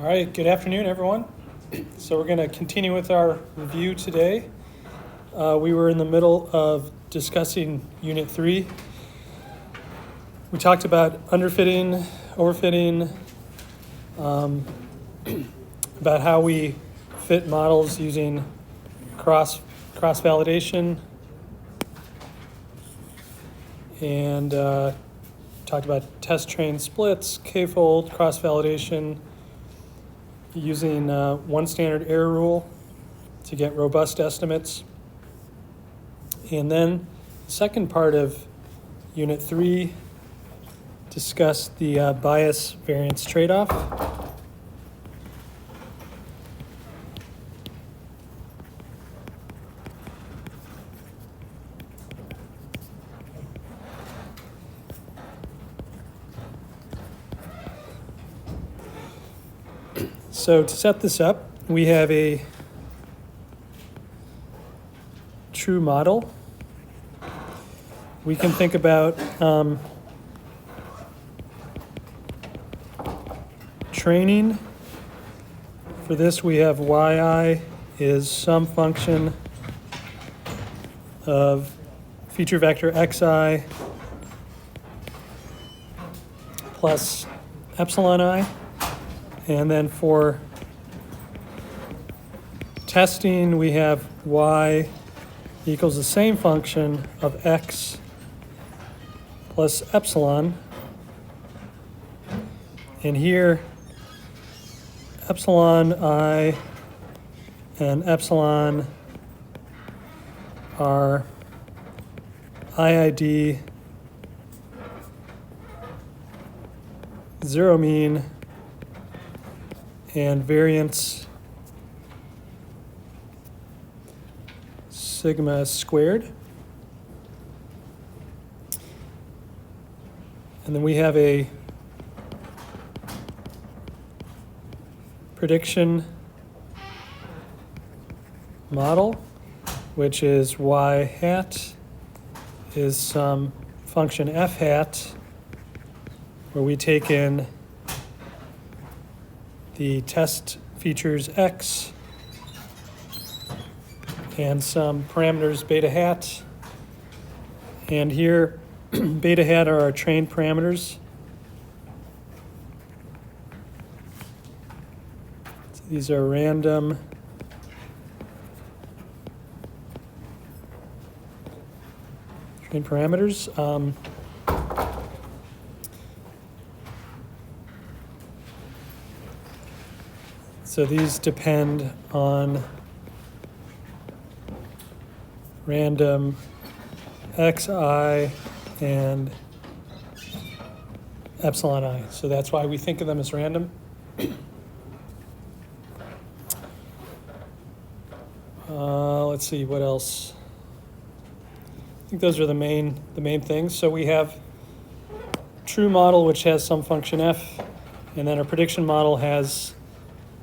All right, good afternoon, everyone. So we're going to continue with our review today. We were in the middle of discussing Unit 3. We talked about underfitting, overfitting, about how we fit models using cross-validation, and talked about test-train splits, k-fold, cross-validation, using one standard error rule to get robust estimates. And then the second part of Unit 3 discussed the bias variance trade-off. So to set this up, we have a true model. We can think about training. For this, we have yi is some function of feature vector xi plus epsilon I. And then for testing, we have y equals the same function of x plus epsilon. And here, epsilon I and epsilon are IID, zero mean, and variance sigma squared. And then we have a prediction model, which is y hat is some function f hat, where we take in the test features x and some parameters beta hat. And here, beta hat are our trained parameters. So these are random trained parameters. So these depend on random xi and epsilon I. So that's why we think of them as random. Let's see, what else? I think those are the main things. So we have true model, which has some function f, and then our prediction model has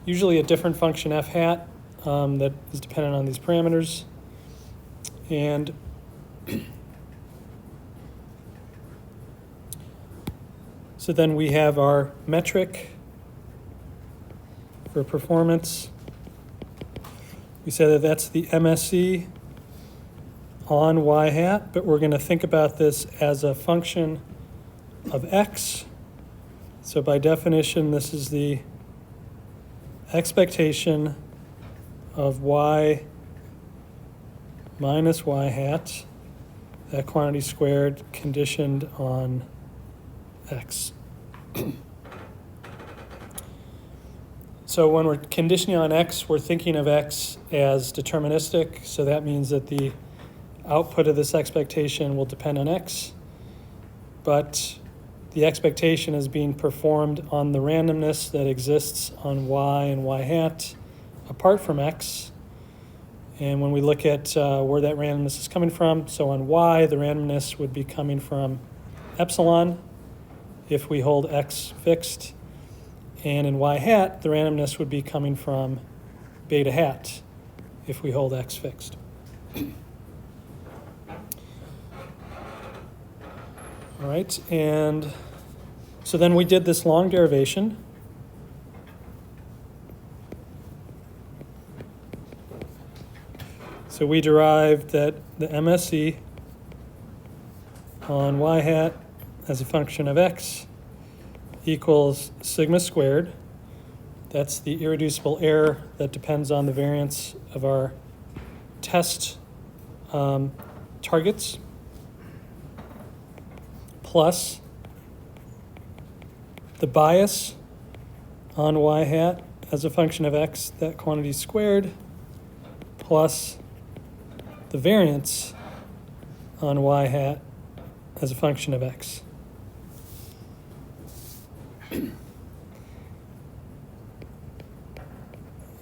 usually a different function f hat that is dependent on these parameters. And so then we have our metric for performance. We said that that's the MSE on y hat, but we're going to think about this as a function of x. So by definition, this is the expectation of y minus y hat, that quantity squared conditioned on x. So when we're conditioning on x, we're thinking of x as deterministic. So that means that the output of this expectation will depend on x, but the expectation is being performed on the randomness that exists on y and y hat apart from x. And when we look at where that randomness is coming from, so on y, the randomness would be coming from epsilon if we hold x fixed. And in y hat, the randomness would be coming from beta hat if we hold x fixed. All right, and so then we did this long derivation. So we derived that the MSE on y hat as a function of x equals sigma squared. That's the irreducible error that depends on the variance of our test targets, plus the bias on y hat as a function of x, that quantity squared, plus the variance on y hat as a function of x.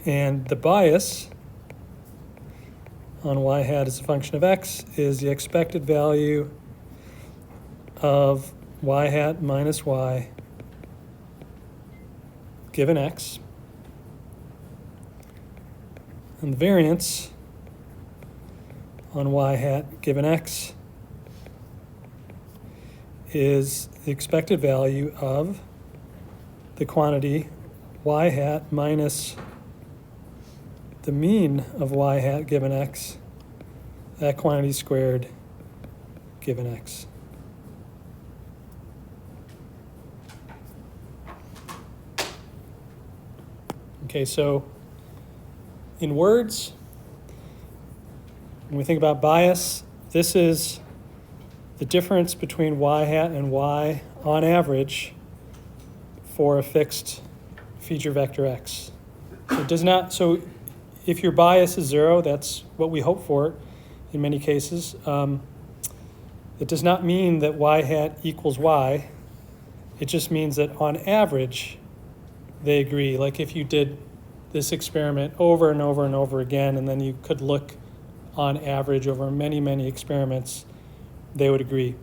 And the bias on y hat as a function of x is the expected value of y hat minus y given x. And the variance on y hat given x is the expected value of the quantity y hat minus the mean of y hat given x, that quantity squared given x. Okay, so in words, when we think about bias, this is the difference between y hat and y on average for a fixed feature vector x. It does not, so if your bias is 0, that's what we hope for in many cases. It does not mean that y hat equals y. It just means that on average, they agree. Like if you did this experiment over and over and over again, and then you could look on average over many, many experiments, they would agree.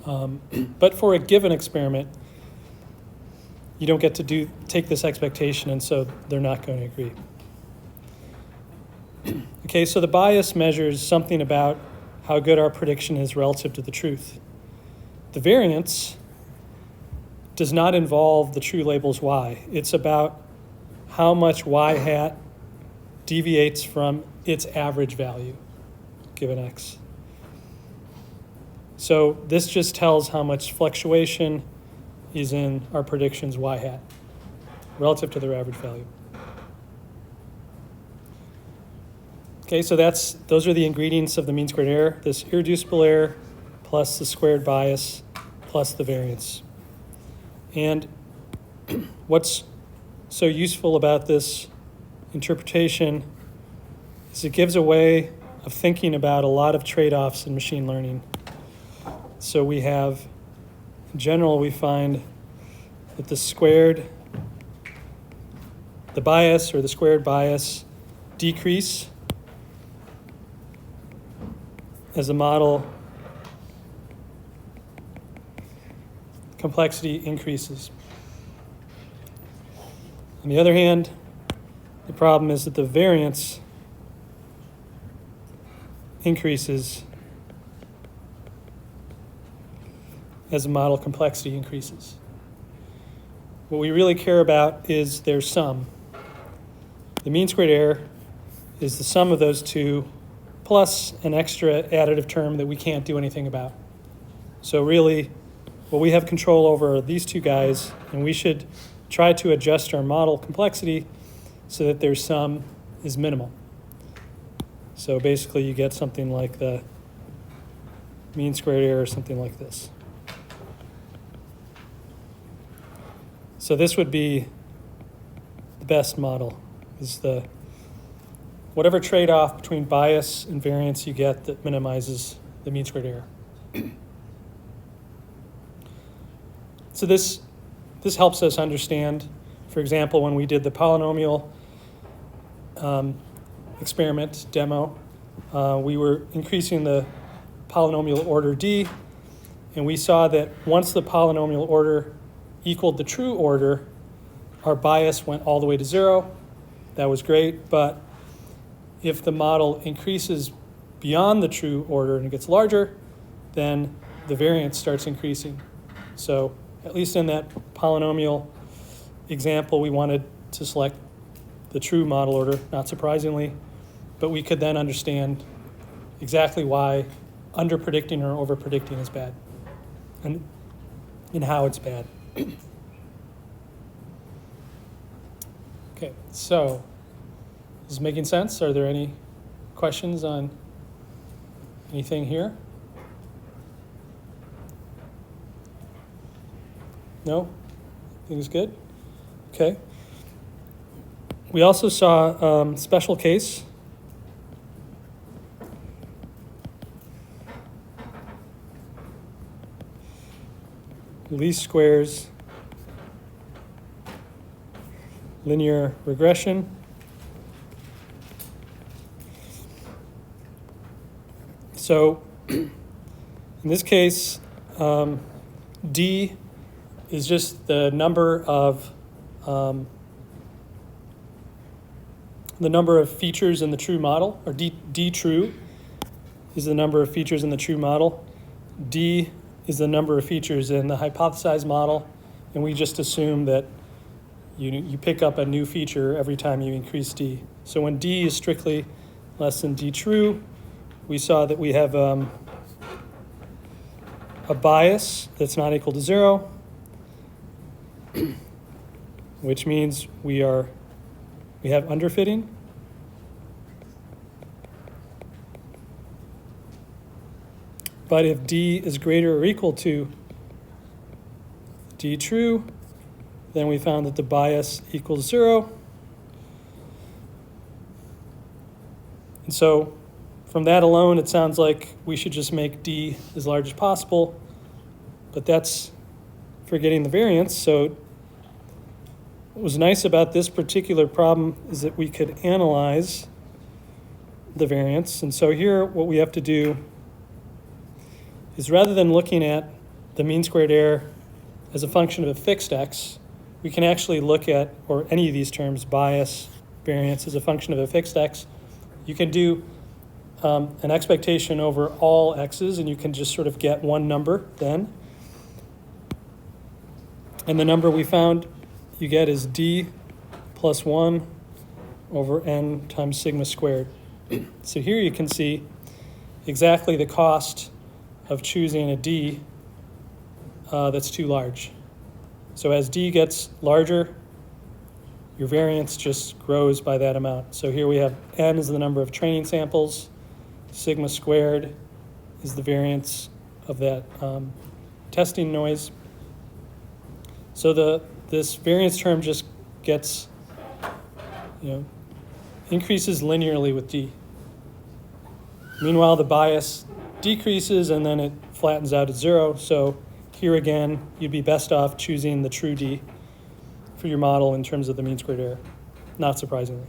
But for a given experiment, you don't get to take this expectation, and so they're not going to agree. Okay, so the bias measures something about how good our prediction is relative to the truth. The variance does not involve the true labels y. It's about how much y hat deviates from its average value given x. So this just tells how much fluctuation is in our predictions y hat relative to their average value. Okay, so those are the ingredients of the mean squared error, this irreducible error plus the squared bias plus the variance. And what's so useful about this interpretation is it gives a way of thinking about a lot of trade-offs in machine learning. So we have, in general, we find that the bias or the squared bias decrease as the model complexity increases. On the other hand, the problem is that the variance increases as the model complexity increases. What we really care about is their sum. The mean squared error is the sum of those two plus an extra additive term that we can't do anything about. So really, what we have control over are these two guys, and we should try to adjust our model complexity so that their sum is minimal. So basically you get something like the mean squared error, something like this. So this would be the best model, is the whatever trade-off between bias and variance you get that minimizes the mean squared error. So this helps us understand, for example, when we did the polynomial experiment demo, we were increasing the polynomial order D, and we saw that once the polynomial order equaled the true order, our bias went all the way to 0. That was great, but if the model increases beyond the true order and it gets larger, then the variance starts increasing. So at least in that polynomial example, we wanted to select the true model order, not surprisingly. but we could then understand exactly why under-predicting or over-predicting is bad, and how it's bad. Okay, so is this making sense? Are there any questions on anything here? No? Everything's good? Okay. We also saw special case. Least squares, linear regression. So in this case, D is just the number of features in the true model, or D true is the number of features in the true model. D is the number of features in the hypothesized model, and we just assume that you pick up a new feature every time you increase D. So when D is strictly less than D true, we saw that we have a bias that's not equal to 0, which means we have underfitting. But if D is greater or equal to D true, then we found that the bias equals 0. And so from that alone, it sounds like we should just make D as large as possible, but that's for getting the variance. So what was nice about this particular problem is that we could analyze the variance. And so here what we have to do is, rather than looking at the mean squared error as a function of a fixed x, we can actually look at, or any of these terms, bias, variance, as a function of a fixed x. You can do an expectation over all x's, and you can just sort of get one number then. And the number we found you get is D plus 1 over n times sigma squared. So here you can see exactly the cost of choosing a D that's too large. So as D gets larger, your variance just grows by that amount. So here we have n is the number of training samples, sigma squared is the variance of that testing noise. So this variance term just gets, increases linearly with D. Meanwhile, the bias decreases and then it flattens out at 0. So here again, you'd be best off choosing the true D for your model in terms of the mean squared error, not surprisingly.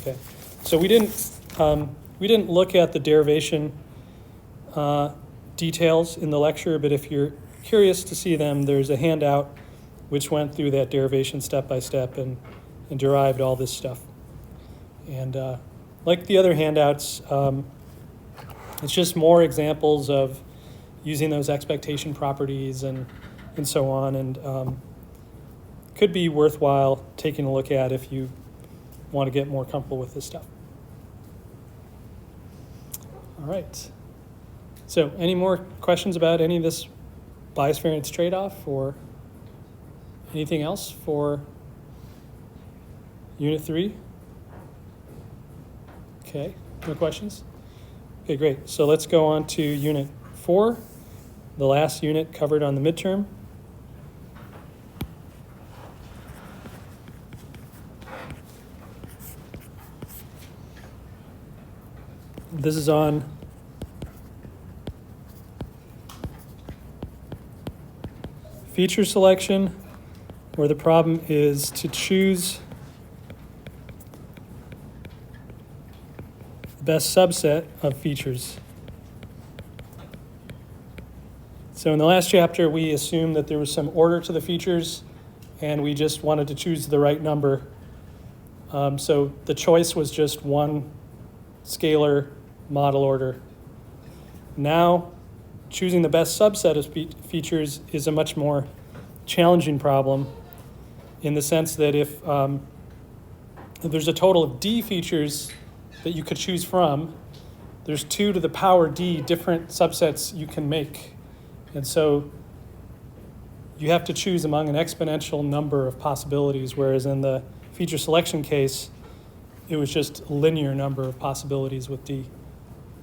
Okay, so we didn't look at the derivation details in the lecture, but if you're curious to see them, there's a handout which went through that derivation step by step and derived all this stuff. And like the other handouts, it's just more examples of using those expectation properties and so on, and could be worthwhile taking a look at if you want to get more comfortable with this stuff. All right. So any more questions about any of this bias variance trade-off or anything else for Unit 3? Okay, no questions? Okay, great. So let's go on to Unit 4, the last unit covered on the midterm. This is on feature selection, where the problem is to choose the best subset of features. So in the last chapter, we assumed that there was some order to the features, and we just wanted to choose the right number. So the choice was just one scalar model order. Now, choosing the best subset of features is a much more challenging problem, in the sense that if there's a total of D features that you could choose from. There's 2 to the power D different subsets you can make. And so you have to choose among an exponential number of possibilities, whereas in the feature selection case, it was just a linear number of possibilities with D.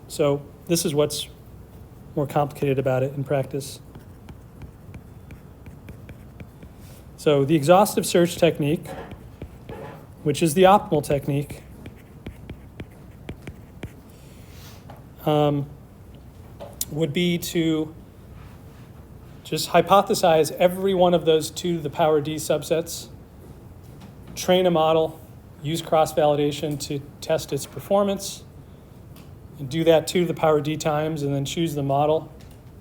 So this is what's more complicated about it in practice. So the exhaustive search technique, which is the optimal technique, would be to just hypothesize every one of those 2 to the power D subsets, train a model, use cross-validation to test its performance, and do that 2 to the power D times, and then choose the model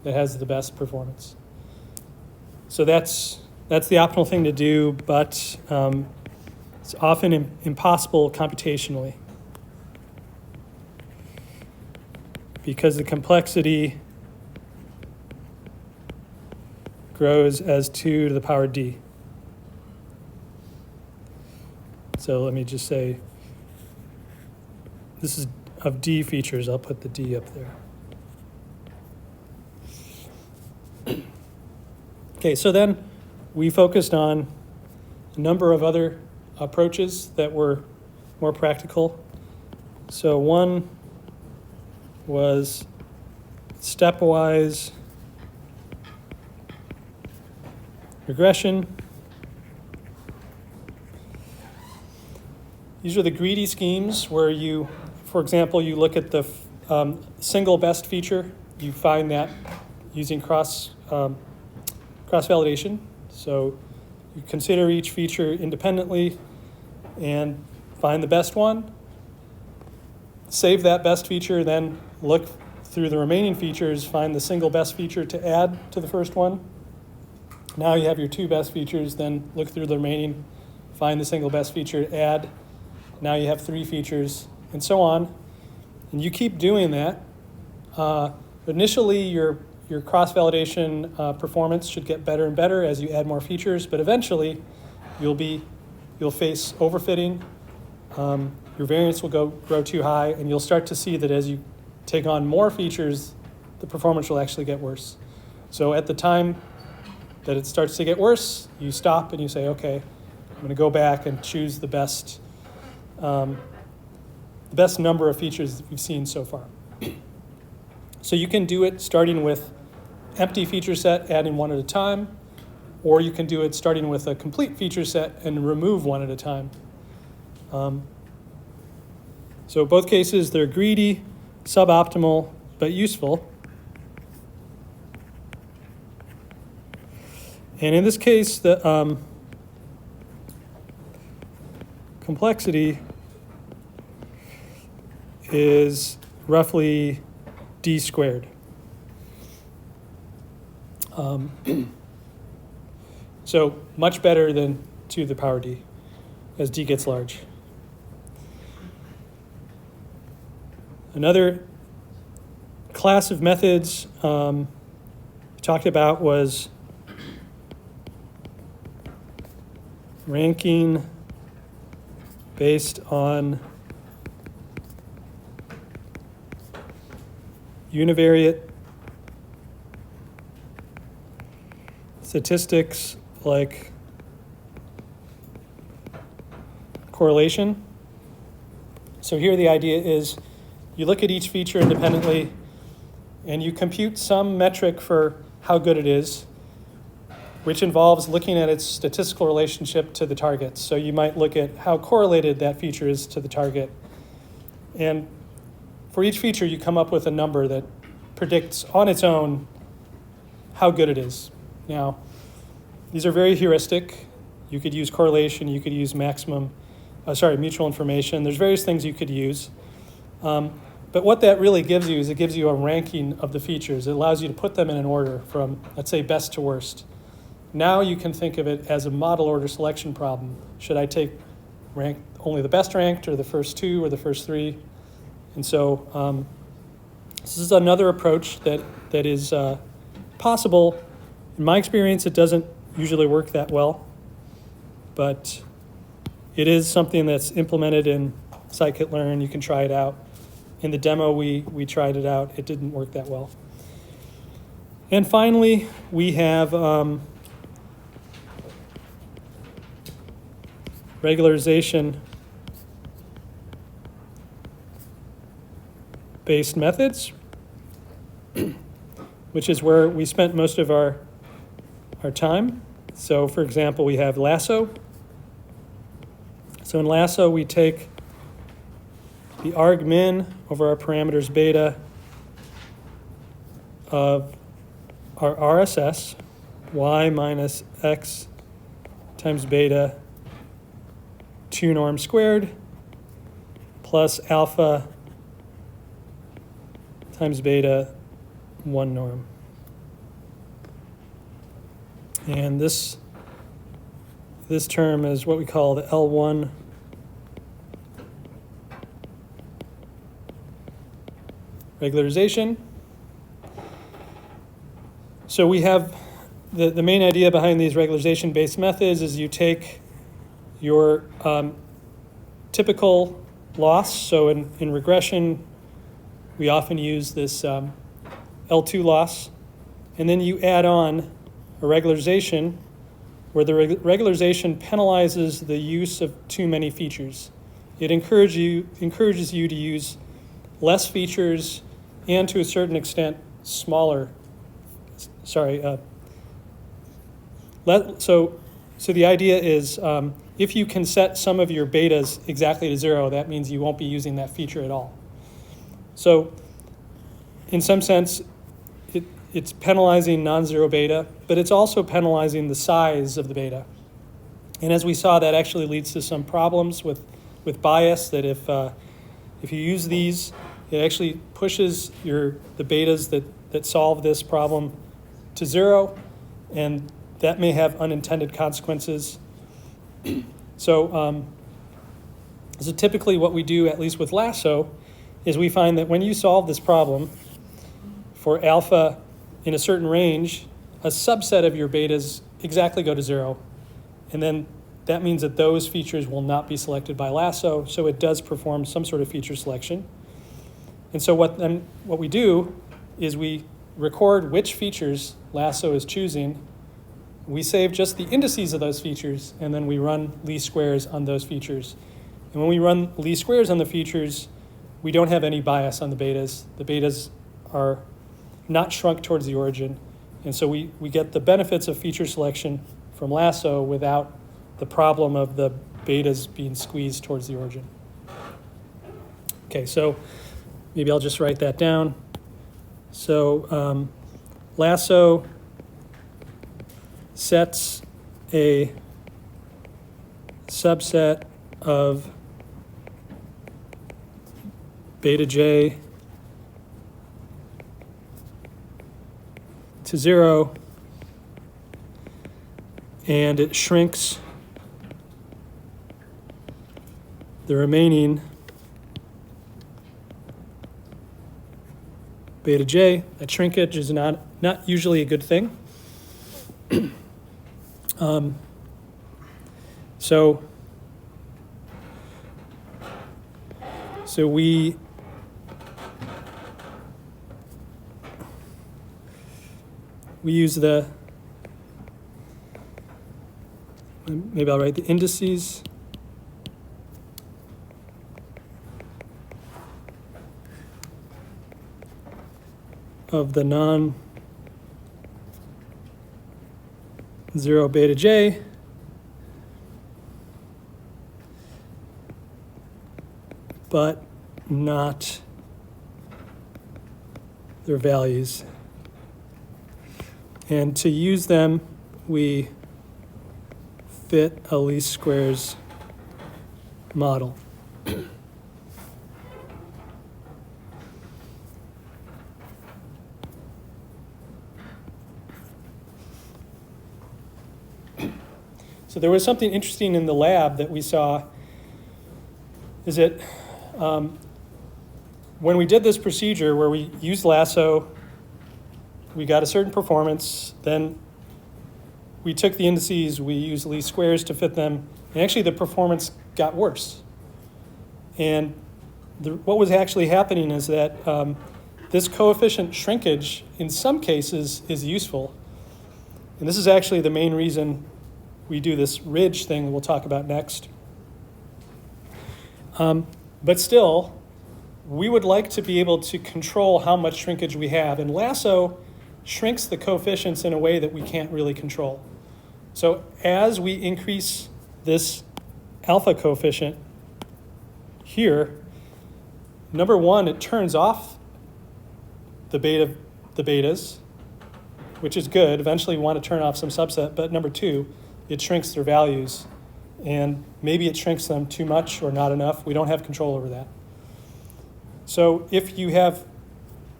that has the best performance. So that's the optimal thing to do, but it's often impossible computationally because the complexity grows as 2 to the power D. So let me just say, this is of D features. I'll put the D up there. Okay, so then we focused on a number of other approaches that were more practical. So one was stepwise regression. These are the greedy schemes where you, for example, you look at the single best feature. You find that using cross-validation. So you consider each feature independently and find the best one. Save that best feature, then look through the remaining features, find the single best feature to add to the first one. Now you have your 2 best features, then look through the remaining, find the single best feature, add. Now you have 3 features, and so on. And you keep doing that. Initially, your cross-validation performance should get better and better as you add more features, but eventually you'll face overfitting. Your variance will grow too high, and you'll start to see that as you take on more features, the performance will actually get worse. So at the time that it starts to get worse, you stop and you say, okay, I'm going to go back and choose the best number of features that we've seen so far. So you can do it starting with empty feature set, adding one at a time, or you can do it starting with a complete feature set and remove one at a time. So both cases, they're greedy, suboptimal, but useful. And in this case, the complexity is roughly D squared. So much better than 2 to the power D as D gets large. Another class of methods we talked about was ranking based on univariate statistics like correlation. So here the idea is you look at each feature independently and you compute some metric for how good it is, which involves looking at its statistical relationship to the target. So you might look at how correlated that feature is to the target. And for each feature, you come up with a number that predicts on its own how good it is. Now, these are very heuristic. You could use correlation, you could use mutual information. There's various things you could use. But what that really gives you is it gives you a ranking of the features. It allows you to put them in an order from, let's say, best to worst. Now you can think of it as a model order selection problem. Should I take only the best ranked or the first 2 or the first 3? And so this is another approach that is possible. In my experience, it doesn't usually work that well, but it is something that's implemented in scikit-learn. You can try it out. In the demo, we tried it out. It didn't work that well. And finally, we have regularization-based methods, which is where we spent most of our time. So for example, we have lasso. So in lasso, we take the argmin over our parameters beta of our RSS, y minus x times beta 2 norm squared plus alpha times beta 1 norm. And this term is what we call the L1 regularization. So we have the main idea behind these regularization-based methods is you take your typical loss. So in regression, we often use this L2 loss, and then you add on a regularization where the regularization penalizes the use of too many features. It encourages you to use less features and to a certain extent smaller. So the idea is if you can set some of your betas exactly to 0, that means you won't be using that feature at all. So in some sense, it's penalizing non-zero beta, but it's also penalizing the size of the beta. And as we saw, that actually leads to some problems with bias, that if you use these, it actually pushes the betas that solve this problem to 0, and that may have unintended consequences. So typically what we do, at least with lasso, is we find that when you solve this problem for alpha in a certain range, a subset of your betas exactly go to 0. And then that means that those features will not be selected by lasso, so it does perform some sort of feature selection. And so what we do is we record which features lasso is choosing. We save just the indices of those features, and then we run least squares on those features. And when we run least squares on the features, we don't have any bias on the betas. The betas are not shrunk towards the origin. And so we get the benefits of feature selection from lasso without the problem of the betas being squeezed towards the origin. Okay, so maybe I'll just write that down. So lasso sets a subset of beta j to 0, and it shrinks the remaining beta j. That shrinkage is not usually a good thing. So we use maybe I'll write the indices of the non-zero beta j but not their values. And to use them, we fit a least squares model. So there was something interesting in the lab that we saw, is that when we did this procedure where we used lasso, we got a certain performance, then we took the indices, we used least squares to fit them, and actually the performance got worse. And what was actually happening is that this coefficient shrinkage, in some cases, is useful. And this is actually the main reason we do this ridge thing that we'll talk about next. But still, we would like to be able to control how much shrinkage we have. And lasso shrinks the coefficients in a way that we can't really control. So as we increase this alpha coefficient here, number one, it turns off the betas, which is good. Eventually we want to turn off some subset. But number two, it shrinks their values. And maybe it shrinks them too much or not enough. We don't have control over that. So if you have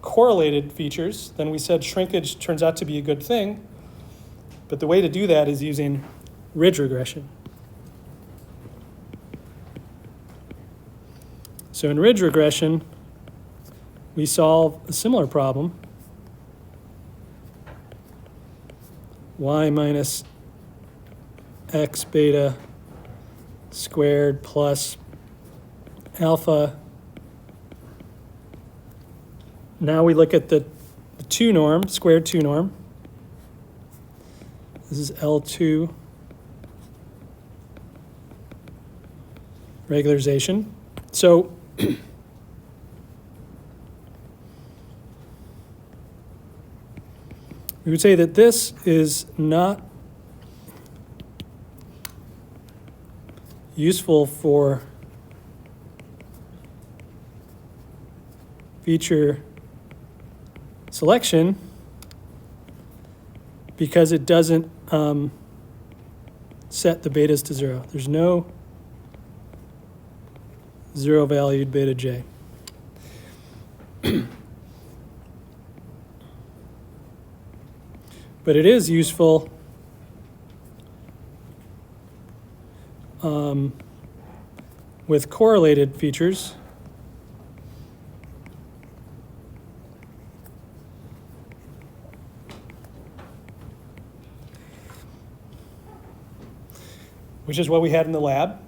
correlated features, then we said shrinkage turns out to be a good thing. But the way to do that is using ridge regression. So in ridge regression, we solve a similar problem. Y minus x beta squared plus alpha. Now we look at the 2 norm, squared 2 norm. This is L2 regularization. So we would say that this is not useful for feature selection because it doesn't set the betas to 0. There's no 0 valued beta j. But it is useful with correlated features. Which is what we had in the lab.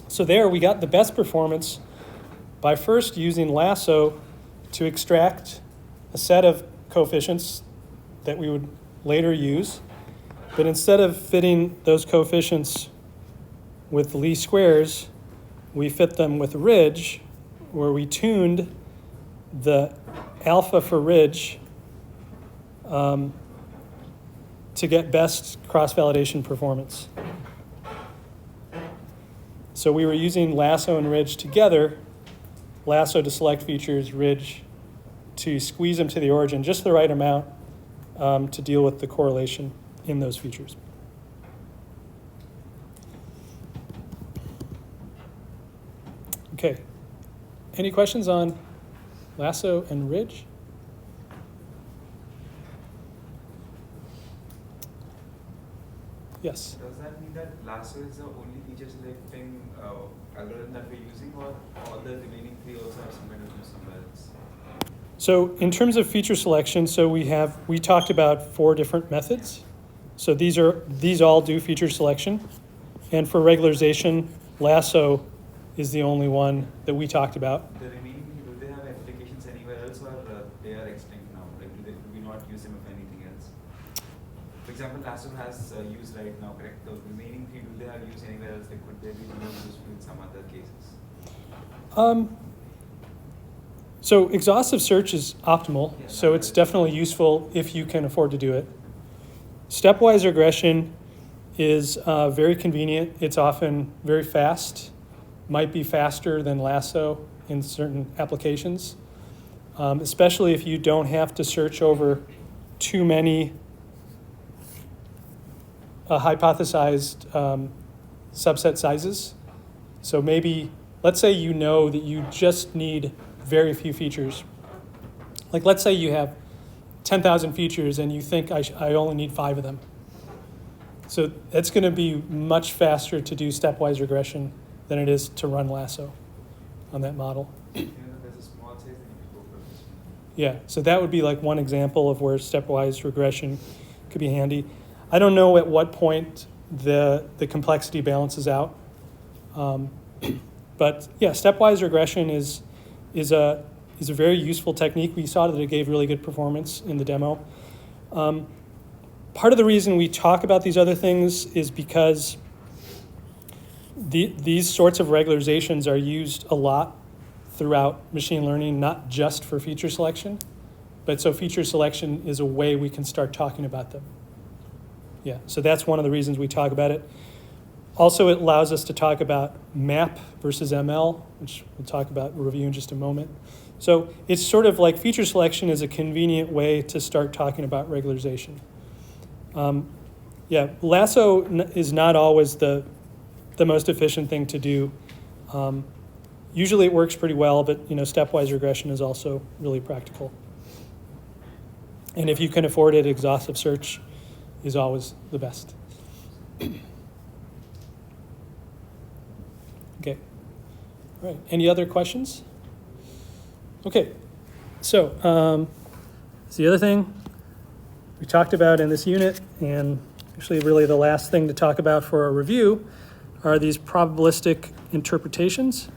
So there we got the best performance by first using lasso to extract a set of coefficients that we would later use. But instead of fitting those coefficients with the least squares, we fit them with ridge, where we tuned the alpha for ridge to get best cross-validation performance. So we were using lasso and ridge together, lasso to select features, ridge to squeeze them to the origin, just the right amount to deal with the correlation in those features. Okay, any questions on lasso and ridge? Yes? Does that mean that lasso is the only feature selecting algorithm that we're using, or all the remaining three also have some kind of use somewhere else? So in terms of feature selection, so we talked about 4 different methods. So these all do feature selection. And for regularization, lasso is the only one that we talked about. The remaining, do they have applications anywhere else, or they are extinct now? Like, do we not use them if anything else? For example, lasso has use right now, correct? The remaining 3, do they have use anywhere else? Like, could they be more useful in some other cases? So exhaustive search is optimal, Yeah, so it's definitely useful if you can afford to do it. Stepwise regression is very convenient. It's often very fast, might be faster than lasso in certain applications, especially if you don't have to search over too many hypothesized subset sizes. So maybe, let's say you know that you just need very few features. Like, let's say you have 10,000 features and you think I only need 5 of them. So it's going to be much faster to do stepwise regression than it is to run lasso on that model. There's a small size that you can go for this. Yeah, so that would be like one example of where stepwise regression could be handy. I don't know at what point the complexity balances out. But yeah, stepwise regression is a very useful technique. We saw that it gave really good performance in the demo. Part of the reason we talk about these other things is because these sorts of regularizations are used a lot throughout machine learning, not just for feature selection, but so feature selection is a way we can start talking about them. Yeah, so that's one of the reasons we talk about it. Also, it allows us to talk about map versus ML, which we'll talk about, review in just a moment. So it's sort of like feature selection is a convenient way to start talking about regularization. Yeah, lasso is not always the most efficient thing to do. Usually it works pretty well, but stepwise regression is also really practical. And if you can afford it, exhaustive search is always the best. Okay. All right. Any other questions? Okay. So it's the other thing we talked about in this unit, and actually really the last thing to talk about for a review are these probabilistic interpretations.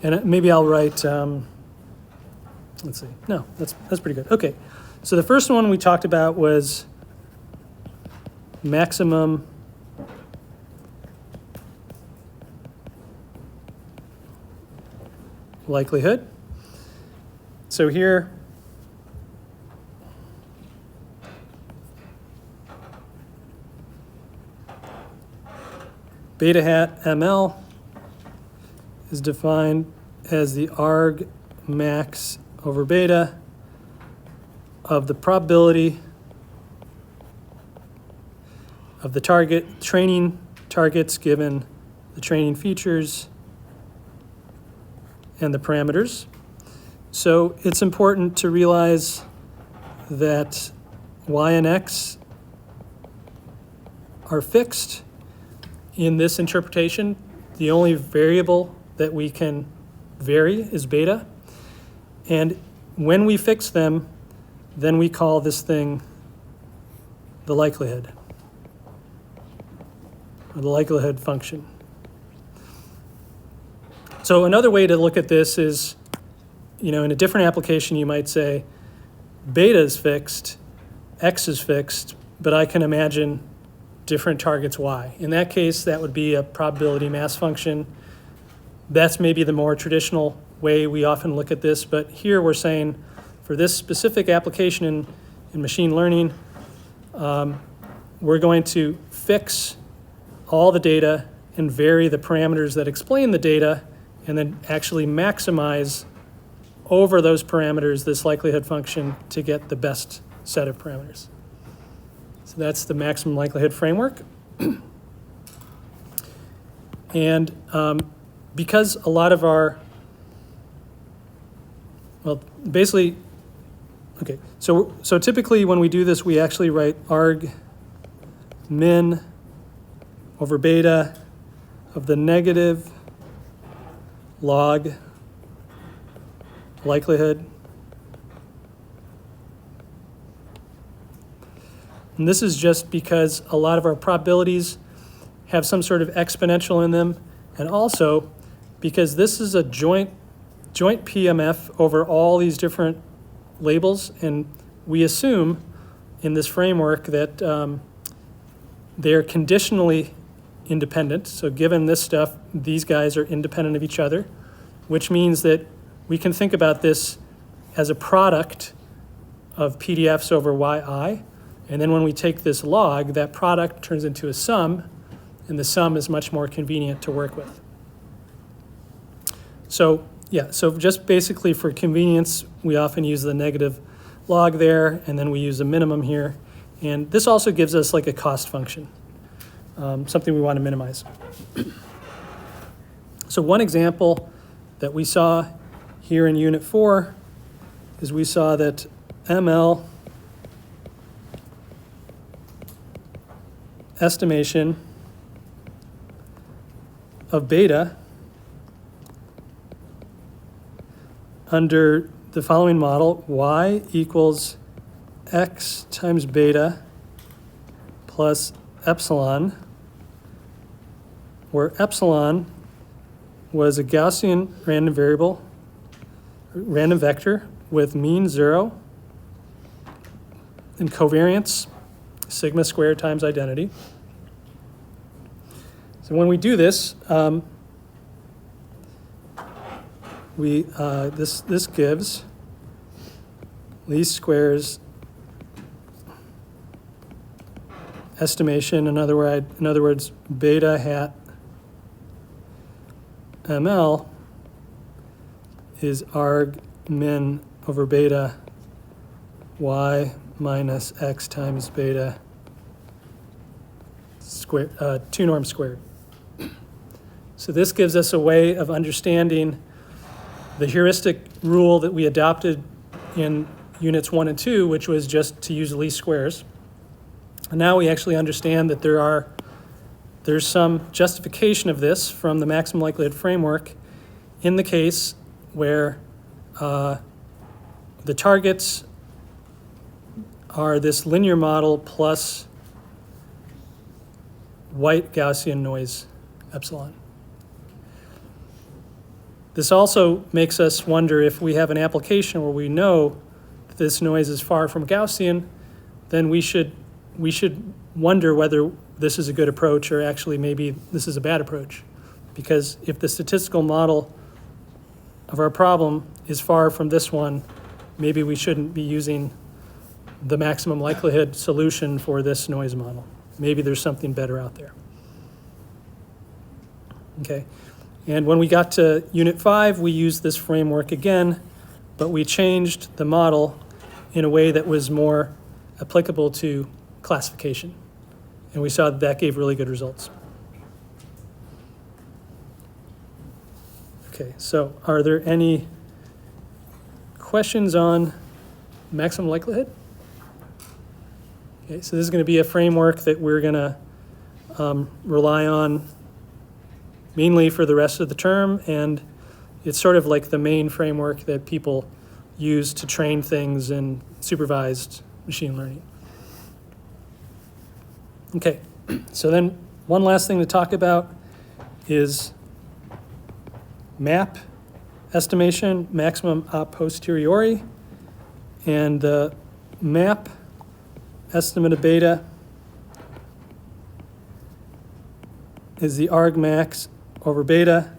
And maybe I'll write, let's see, no, that's pretty good. Okay, so the first one we talked about was maximum likelihood. So here, beta hat ML is defined as the arg max over beta of the probability of the training targets given the training features and the parameters. So it's important to realize that y and x are fixed in this interpretation. The only variable that we can vary is beta. And when we fix them, then we call this thing the likelihood, or the likelihood function. So another way to look at this is, in a different application, you might say beta is fixed, x is fixed, but I can imagine different targets y. In that case, that would be a probability mass function. That's maybe the more traditional way we often look at this, but here we're saying for this specific application in machine learning, we're going to fix all the data and vary the parameters that explain the data, and then actually maximize over those parameters this likelihood function to get the best set of parameters. So that's the maximum likelihood framework. And because a lot of our, basically, okay, so typically when we do this, we actually write arg min over beta of the negative log likelihood. And this is just because a lot of our probabilities have some sort of exponential in them, and also because this is a joint PMF over all these different labels, and we assume in this framework that they're conditionally independent. So given this stuff, these guys are independent of each other, which means that we can think about this as a product of PDFs over yi. And then when we take this log, that product turns into a sum, and the sum is much more convenient to work with. So yeah, so just basically for convenience, we often use the negative log there, and then we use a minimum here. And this also gives us like a cost function, something we want to minimize. So one example that we saw here in Unit 4 is we saw that ML estimation of beta under the following model: y equals x times beta plus epsilon, where epsilon was a Gaussian random variable, random vector with mean 0 and covariance sigma squared times identity. So when we do this, this gives least squares estimation. In other words, beta hat ML is arg min over beta y minus x times beta square, 2 norm squared. So this gives us a way of understanding the heuristic rule that we adopted in units 1 and 2, which was just to use least squares. And now we actually understand that there's some justification of this from the maximum likelihood framework in the case where the targets are this linear model plus white Gaussian noise epsilon. This also makes us wonder, if we have an application where we know that this noise is far from Gaussian, then we should wonder whether this is a good approach or actually maybe this is a bad approach. Because if the statistical model of our problem is far from this one, maybe we shouldn't be using the maximum likelihood solution for this noise model. Maybe there's something better out there. Okay, and when we got to Unit 5, we used this framework again, but we changed the model in a way that was more applicable to classification. And we saw that that gave really good results. Okay, so are there any questions on maximum likelihood? Okay, so this is going to be a framework that we're going to rely on mainly for the rest of the term, and it's sort of like the main framework that people use to train things in supervised machine learning. Okay, so then one last thing to talk about is map estimation, maximum a posteriori, and the map estimate of beta is the argmax over beta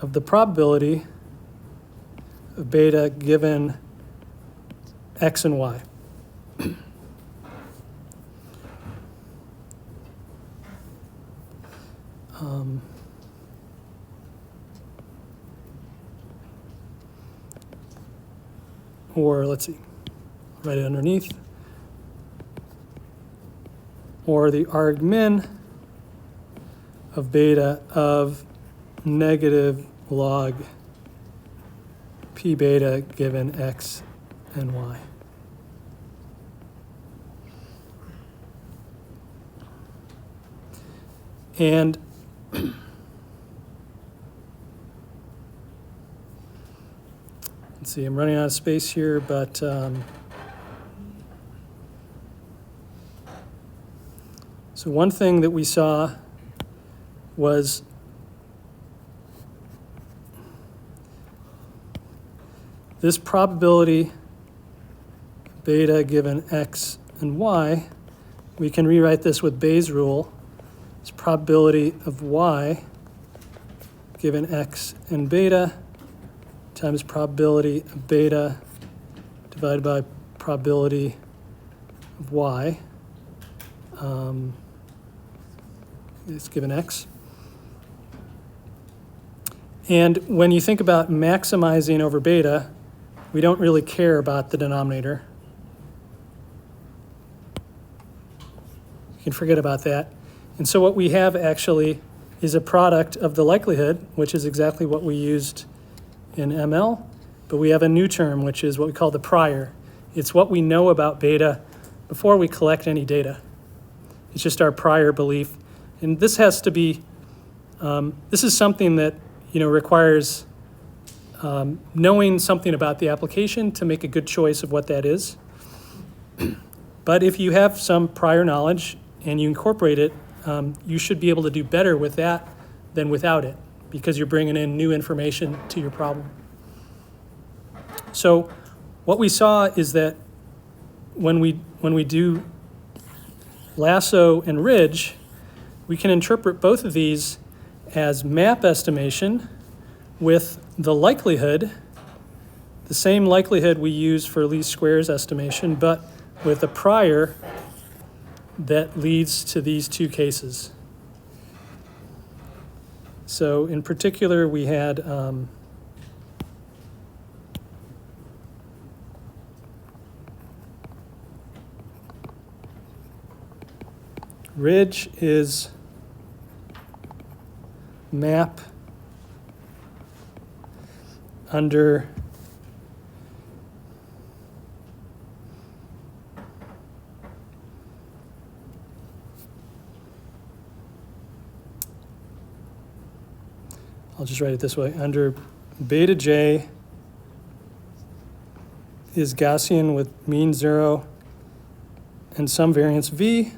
of the probability of beta given x and y. Or let's see, write it underneath. Or the arg min of beta of negative log p beta given x and y. And let's see, I'm running out of space here, but so one thing that we saw was this probability beta given x and y. We can rewrite this with Bayes' rule. It's probability of y given x and beta times probability of beta divided by probability of y. It's given x. And when you think about maximizing over beta, we don't really care about the denominator. You can forget about that. And so what we have actually is a product of the likelihood, which is exactly what we used in ML, but we have a new term, which is what we call the prior. It's what we know about beta before we collect any data. It's just our prior belief. And this has to be, this is something that, requires knowing something about the application to make a good choice of what that is. But if you have some prior knowledge and you incorporate it, you should be able to do better with that than without it, because you're bringing in new information to your problem. So what we saw is that when we do lasso and ridge, we can interpret both of these as map estimation with the likelihood, the same likelihood we use for least squares estimation, but with a prior that leads to these two cases. So in particular, we had ridge is map under I'll just write it this way. Under beta J is Gaussian with mean 0 and some variance V.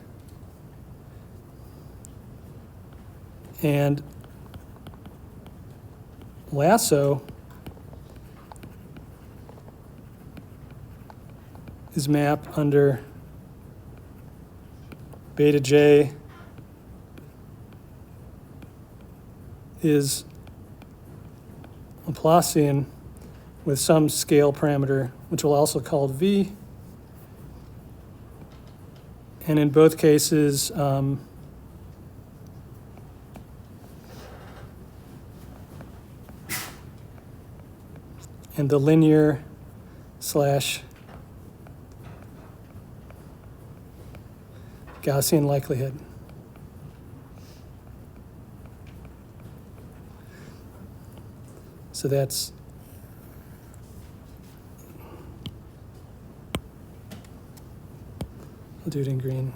And lasso is map under beta J is Laplacian with some scale parameter, which we'll also call V. And in both cases, and the linear / Gaussian likelihood. So that's I'll do it in green.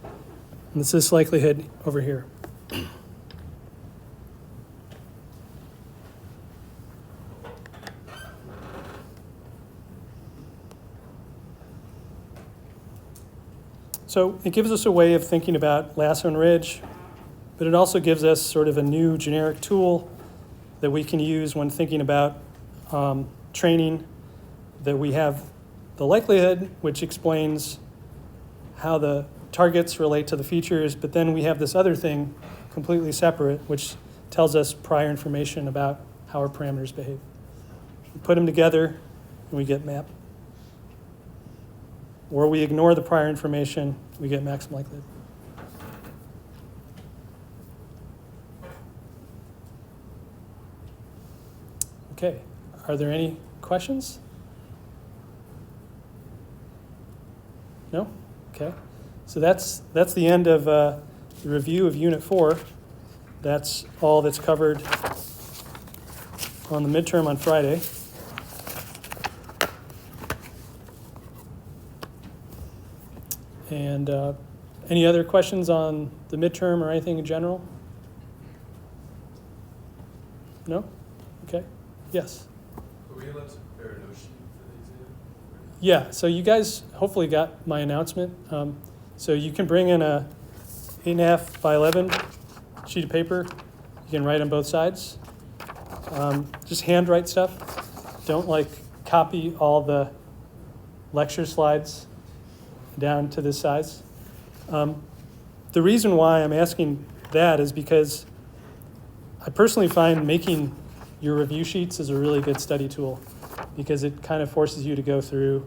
And it's this likelihood over here. So it gives us a way of thinking about lasso and ridge, but it also gives us sort of a new generic tool that we can use when thinking about training, that we have the likelihood, which explains how the targets relate to the features, but then we have this other thing completely separate, which tells us prior information about how our parameters behave. We put them together and we get map. Or we ignore the prior information, we get maximum likelihood. Okay, are there any questions? No? Okay. So that's the end of the review of Unit 4. That's all that's covered on the midterm on Friday. And any other questions on the midterm or anything in general? No? Okay. Yes? Are we allowed to prepare a note sheet for the exam? Yeah, so you guys hopefully got my announcement. So you can bring in a 8.5 by 11 sheet of paper. You can write on both sides. Just handwrite stuff. Don't copy all the lecture slides down to this size. The reason why I'm asking that is because I personally find making your review sheets is a really good study tool, because it kind of forces you to go through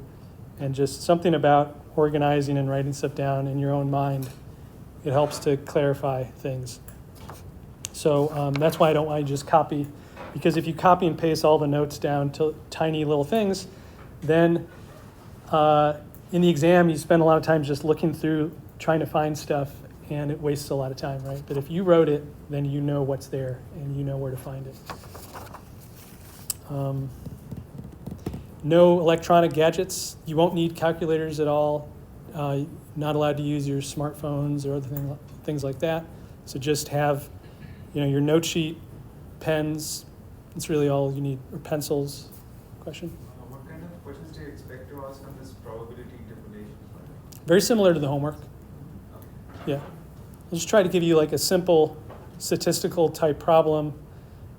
and just something about organizing and writing stuff down in your own mind. It helps to clarify things. So that's why I don't want you to just copy, because if you copy and paste all the notes down to tiny little things, then in the exam you spend a lot of time just looking through, trying to find stuff, and it wastes a lot of time, right? But if you wrote it, then you know what's there and you know where to find it. No electronic gadgets. You won't need calculators at all Not allowed to use your smartphones or other things like that. So just have, your note sheet, pens. That's really all you need, or pencils. Question? What kind of questions do you expect to ask on this probability interpolation? Very similar to the homework. Okay. Yeah. I'll just try to give you like a simple statistical type problem.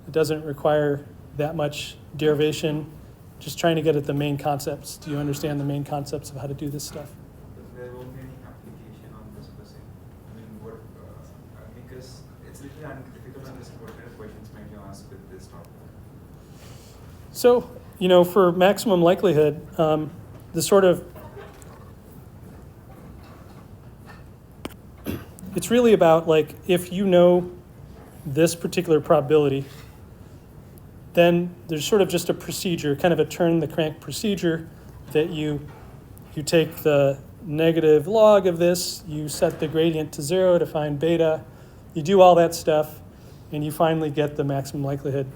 It doesn't require that much derivation. Just trying to get at the main concepts. Do you understand the main concepts of how to do this stuff? But there won't be any application on this per se. I mean, because it's a little difficult to understand what kind of questions might you ask with this topic. So, for maximum likelihood, the sort of, it's really about like, if you know this particular probability, then there's sort of just a procedure, kind of a turn the crank procedure, that you take the negative log of this, you set the gradient to 0 to find beta, you do all that stuff, and you finally get the maximum likelihood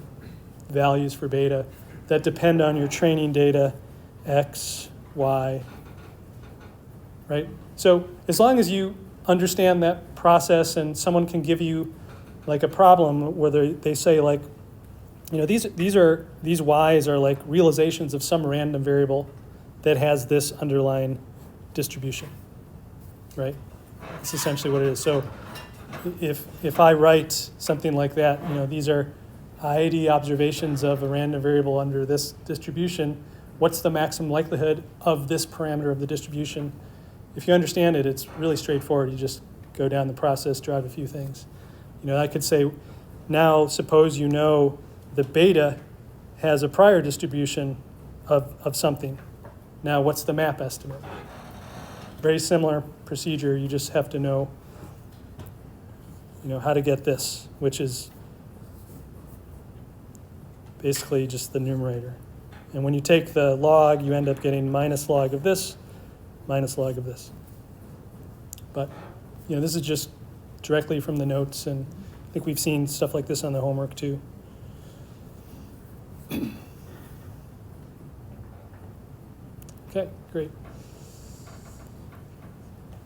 values for beta that depend on your training data, X, Y, right? So as long as you understand that process and someone can give you like a problem where they say like, these Y's are like realizations of some random variable that has this underlying distribution, right? That's essentially what it is. So if I write something like that, these are ID observations of a random variable under this distribution, what's the maximum likelihood of this parameter of the distribution? If you understand it, it's really straightforward. You just go down the process, drive a few things. I could say, now suppose the beta has a prior distribution of something. Now, what's the map estimate? Very similar procedure. You just have to know, how to get this, which is basically just the numerator. And when you take the log, you end up getting minus log of this, minus log of this. But, this is just directly from the notes, and I think we've seen stuff like this on the homework too. Okay, great.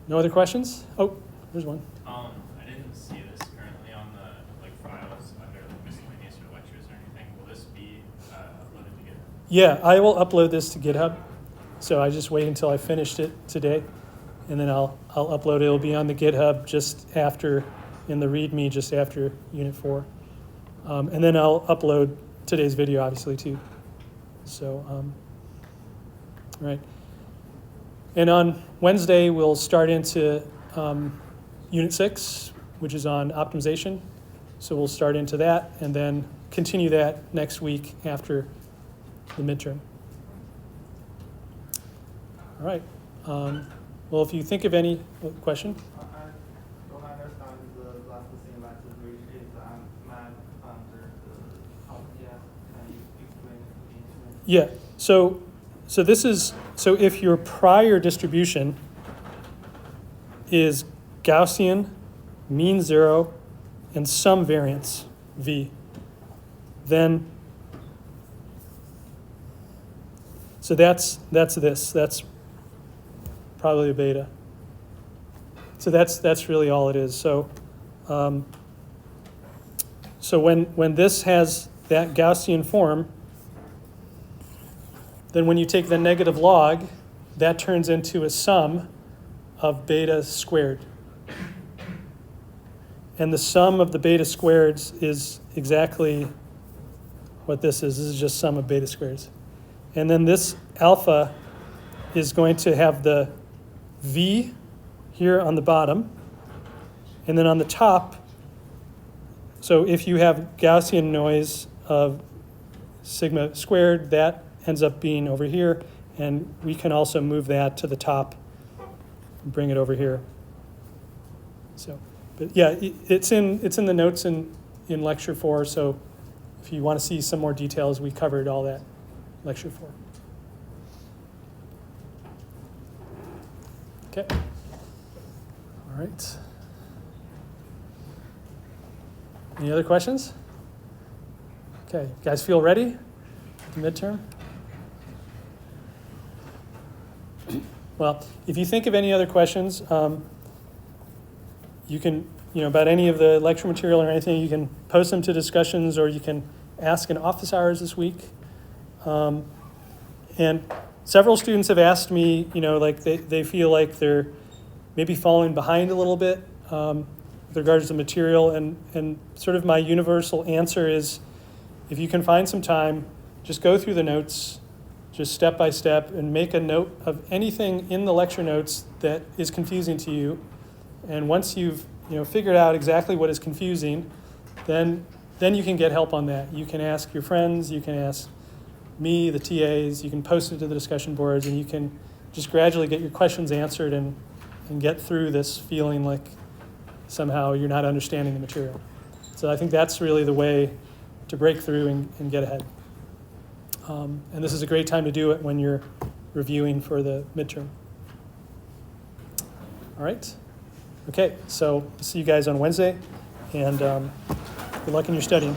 No other questions? Oh, there's one. I didn't see this currently on the files under miscellaneous or lectures or anything. Will this be uploaded to GitHub? Yeah, I will upload this to GitHub. So I just wait until I finished it today, and then I'll upload it. It'll be on the GitHub just after, in the README just after Unit 4. And then I'll upload today's video, obviously, too. So, all right. And on Wednesday, we'll start into Unit 6, which is on optimization. So we'll start into that and then continue that next week after the midterm. All right. Well, if you think of any question. I don't understand the last thing that which is math under the object. Can you explain it to me? Yeah. So if your prior distribution is Gaussian, mean 0, and some variance, V, then, so that's this. That's probably a beta. So that's really all it is. So when this has that Gaussian form, then when you take the negative log, that turns into a sum of beta squared. And the sum of the beta squareds is exactly what this is. This is just sum of beta squareds. And then this alpha is going to have the V here on the bottom. And then on the top, so if you have Gaussian noise of sigma squared, that ends up being over here, and we can also move that to the top and bring it over here. So, but yeah, it's in the notes in lecture 4. So if you want to see some more details, we covered all that lecture 4. Okay. All right. Any other questions? Okay, guys, feel ready? The midterm. Well, if you think of any other questions, you can, about any of the lecture material or anything, you can post them to discussions, or you can ask in office hours this week. And several students have asked me, like they feel like they're maybe falling behind a little bit with regards to material. And sort of my universal answer is, if you can find some time, just go through the notes, just step by step, and make a note of anything in the lecture notes that is confusing to you. And once you've figured out exactly what is confusing, then you can get help on that. You can ask your friends, you can ask me, the TAs, you can post it to the discussion boards, and you can just gradually get your questions answered and get through this feeling like somehow you're not understanding the material. So I think that's really the way to break through and get ahead. And this is a great time to do it when you're reviewing for the midterm. All right. Okay, so see you guys on Wednesday, and good luck in your studying.